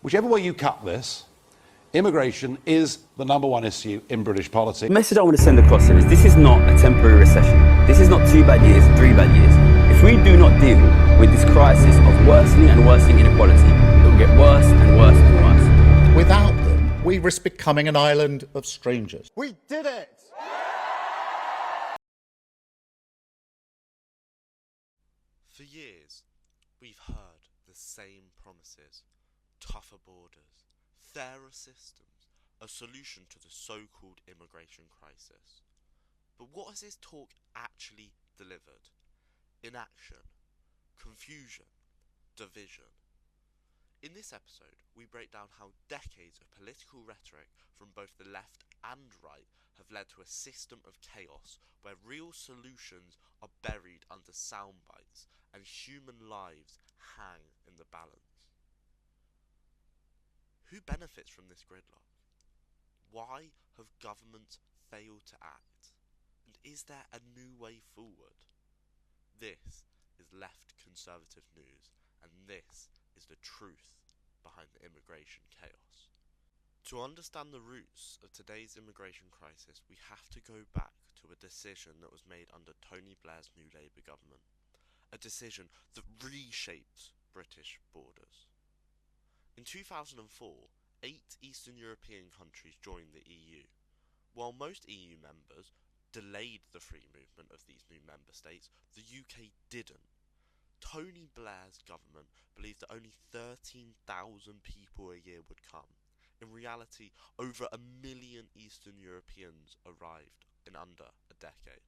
Whichever way you cut this, immigration is the number one issue in British politics. The message I want to send across here is this is not a temporary recession. This is not 2 bad years, 3 bad years. If we do not deal with this crisis of worsening and worsening inequality, it will get worse and worse and worse. Without them, we risk becoming an island of strangers. We did it! For years, we've heard the same promises: tougher borders, fairer systems, a solution to the so-called immigration crisis. But what has this talk actually delivered? Inaction, confusion, division. In this episode, we break down how decades of political rhetoric from both the left and right have led to a system of chaos where real solutions are buried under sound bites and human lives hang in the balance. Who benefits from this gridlock? Why have governments failed to act? And is there a new way forward? This is Left Conservative News, and this is the truth behind the immigration chaos. To understand the roots of today's immigration crisis, we have to go back to a decision that was made under Tony Blair's new Labour government. A decision that reshaped British borders. In 2004, 8 Eastern European countries joined the EU. While most EU members delayed the free movement of these new member states, the UK didn't. Tony Blair's government believed that only 13,000 people a year would come. In reality, over 1 million Eastern Europeans arrived in under a decade.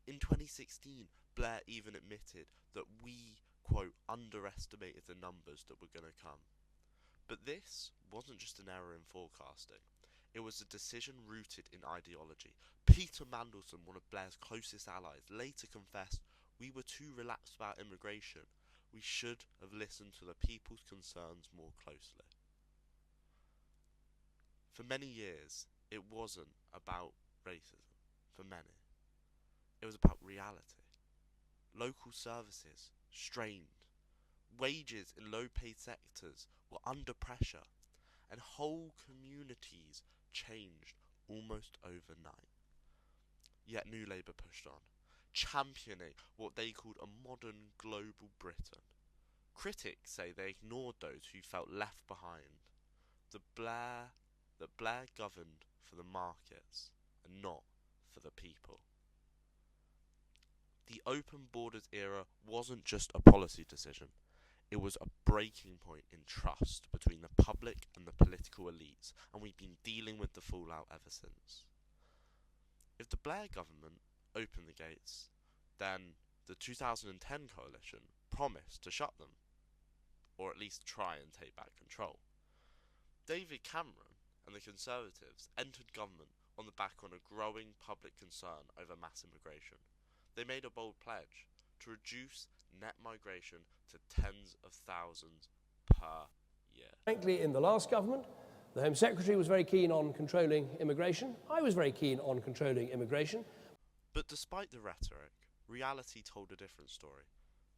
In 2016, Blair even admitted that we, quote, underestimated the numbers that were going to come. But this wasn't just an error in forecasting. It was a decision rooted in ideology. Peter Mandelson, one of Blair's closest allies, later confessed, "We were too relaxed about immigration. We should have listened to the people's concerns more closely." For many years, it wasn't about racism. For many, it was about reality. Local services strained. Wages in low-paid sectors were under pressure, and whole communities changed almost overnight. Yet New Labour pushed on, championing what they called a modern global Britain. Critics say they ignored those who felt left behind. That Blair governed for the markets and not for the people. The open borders era wasn't just a policy decision. It was a breaking point in trust between the public and the political elites, and we've been dealing with the fallout ever since. If the Blair government opened the gates, then the 2010 coalition promised to shut them, or at least try and take back control. David Cameron and the Conservatives entered government on the back of a growing public concern over mass immigration. They made a bold pledge to reduce net migration to tens of thousands per year. Frankly, in the last government, the Home Secretary was very keen on controlling immigration. I was very keen on controlling immigration. But despite the rhetoric, reality told a different story.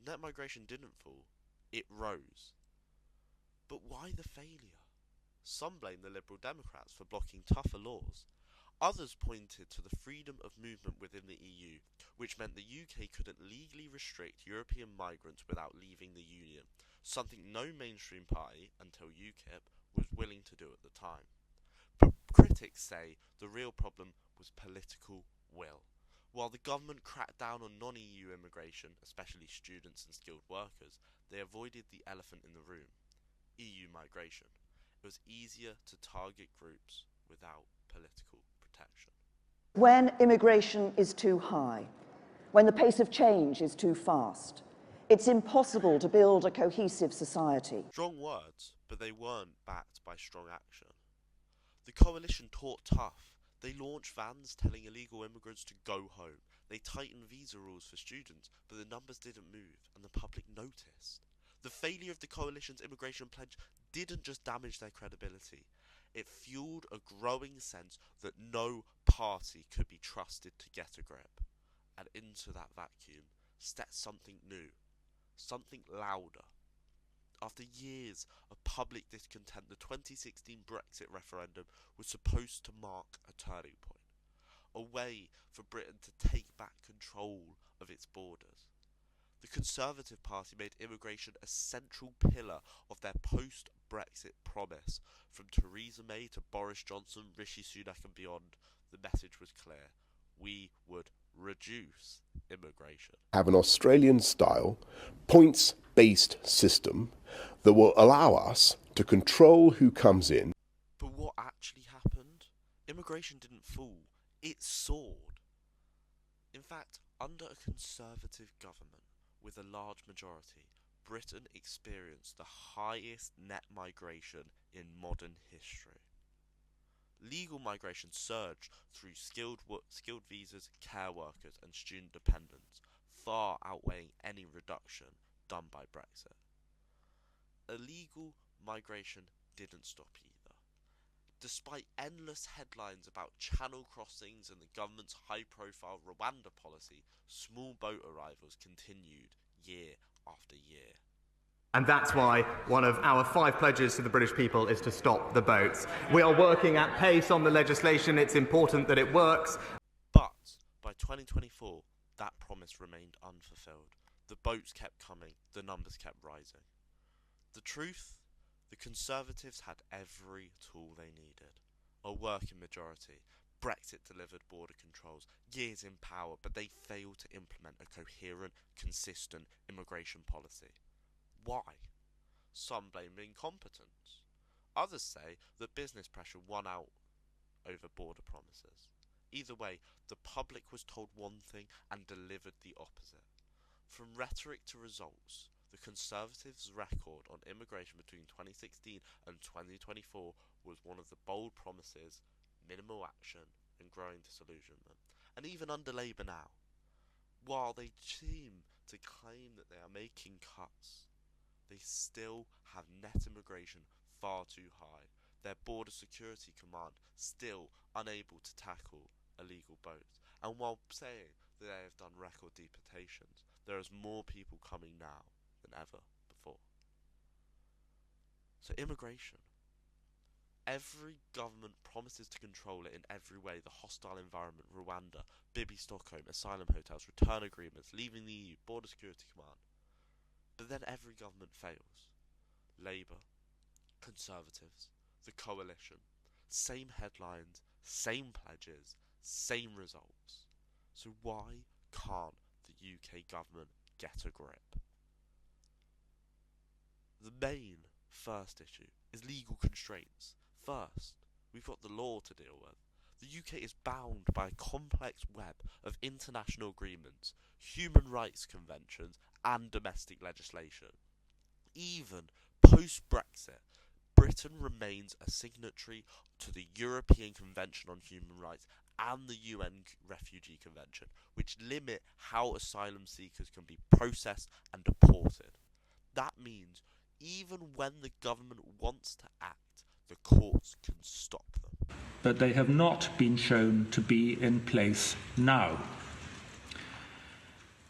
Net migration didn't fall, it rose. But why the failure? Some blame the Liberal Democrats for blocking tougher laws. Others pointed to the freedom of movement within the EU, which meant the UK couldn't legally restrict European migrants without leaving the Union, something no mainstream party, until UKIP, was willing to do at the time. But critics say the real problem was political will. While the government cracked down on non-EU immigration, especially students and skilled workers, they avoided the elephant in the room: EU migration. It was easier to target groups without political protection. When immigration is too high, when the pace of change is too fast, it's impossible to build a cohesive society. Strong words, but they weren't backed by strong action. The coalition taught tough. They launched vans telling illegal immigrants to go home. They tightened visa rules for students, but the numbers didn't move and the public noticed. The failure of the coalition's immigration pledge didn't just damage their credibility. It fueled a growing sense that no party could be trusted to get a grip. And into that vacuum stepped something new, something louder. After years of public discontent, the 2016 Brexit referendum was supposed to mark a turning point, a way for Britain to take back control of its borders. The Conservative Party made immigration a central pillar of their post-Brexit promise. From Theresa May to Boris Johnson, Rishi Sunak and beyond, the message was clear. We would reduce immigration. Have an Australian-style, points-based system that will allow us to control who comes in. But what actually happened? Immigration didn't fall, it soared. In fact, under a Conservative government with a large majority, Britain experienced the highest net migration in modern history. Legal migration surged through skilled visas, care workers and student dependents, far outweighing any reduction done by Brexit. Illegal migration didn't stop either. Despite endless headlines about channel crossings and the government's high-profile Rwanda policy, small boat arrivals continued year after year. And that's why one of our 5 pledges to the British people is to stop the boats. We are working at pace on the legislation. It's important that it works. But by 2024, that promise remained unfulfilled. The boats kept coming, the numbers kept rising. The truth? The Conservatives had every tool they needed. A working majority. Brexit delivered border controls, years in power, but they failed to implement a coherent, consistent immigration policy. Why? Some blame incompetence. Others say that business pressure won out over border promises. Either way, the public was told one thing and delivered the opposite. From rhetoric to results, the Conservatives' record on immigration between 2016 and 2024 was one of the bold promises, minimal action and growing disillusionment. And even under Labour now, while they seem to claim that they are making cuts, they still have net immigration far too high. Their border security command still unable to tackle illegal boats. And while saying that they have done record deportations, there is more people coming now than ever before. So immigration. Every government promises to control it in every way. The hostile environment, Rwanda, Bibi Stockholm, asylum hotels, return agreements, leaving the EU, border security command. But then every government fails. Labour, Conservatives, the coalition. Same headlines, same pledges, same results. So why can't the UK government get a grip? The main first issue is legal constraints. First, we've got the law to deal with. The UK is bound by a complex web of international agreements, human rights conventions, and domestic legislation. Even post-Brexit, Britain remains a signatory to the European Convention on Human Rights and the UN Refugee Convention, which limit how asylum seekers can be processed and deported. That means even when the government wants to act, the courts can stop them. But they have not been shown to be in place now.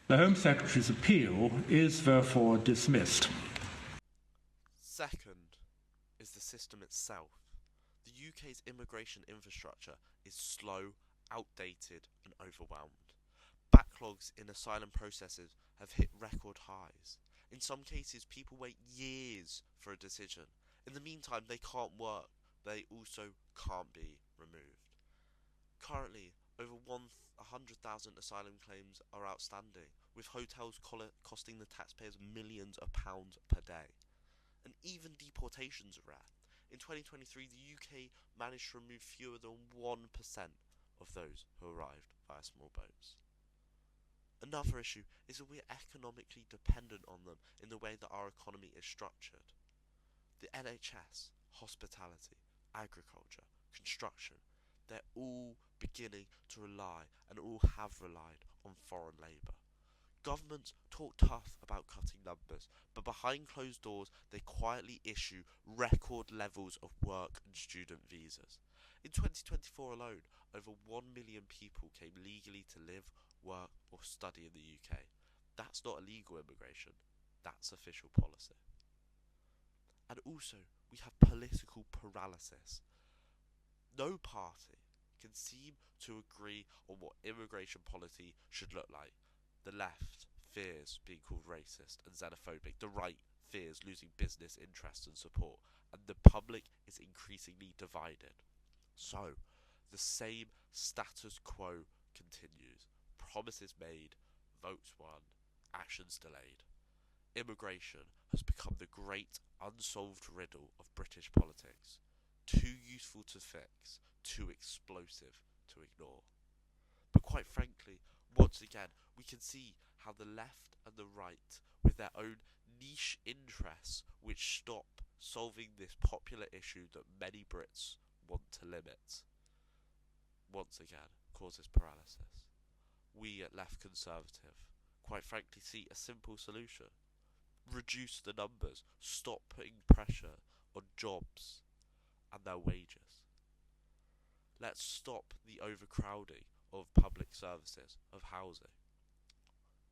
The Home Secretary's appeal is therefore dismissed. Second is the system itself. The UK's immigration infrastructure is slow, outdated and overwhelmed. Backlogs in asylum processes have hit record highs. In some cases, people wait years for a decision. In the meantime, they can't work. They also can't be removed. Currently, over 100,000 asylum claims are outstanding, with hotels costing the taxpayers millions of pounds per day. And even deportations are rare. In 2023, the UK managed to remove fewer than 1% of those who arrived via small boats. Another issue is that we are economically dependent on them in the way that our economy is structured. The NHS, hospitality, agriculture, construction, they're all beginning to rely and all have relied on foreign labour. Governments talk tough about cutting numbers, but behind closed doors they quietly issue record levels of work and student visas. In 2024 alone, over 1 million people came legally to live, work or study in the UK. That's not illegal immigration, that's official policy. And also, we have political paralysis. No party can seem to agree on what immigration policy should look like. The left fears being called racist and xenophobic. The right fears losing business interests and support. And the public is increasingly divided. So, the same status quo continues. Promises made, votes won, actions delayed. Immigration has become the great unsolved riddle of British politics. Too useful to fix, too explosive to ignore. But quite frankly, once again, we can see how the left and the right, with their own niche interests, which stop solving this popular issue that many Brits want to limit, once again causes paralysis. We at Left Conservative, quite frankly, see a simple solution. Reduce the numbers, stop putting pressure on jobs and their wages. Let's stop the overcrowding of public services, of housing.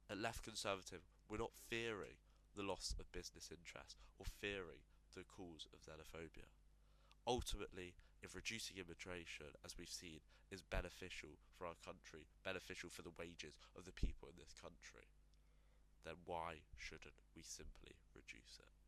At Left Conservative, we're not fearing the loss of business interest or fearing the cause of xenophobia. Ultimately, if reducing immigration, as we've seen, is beneficial for our country, beneficial for the wages of the people in this country, then why shouldn't we simply reduce it?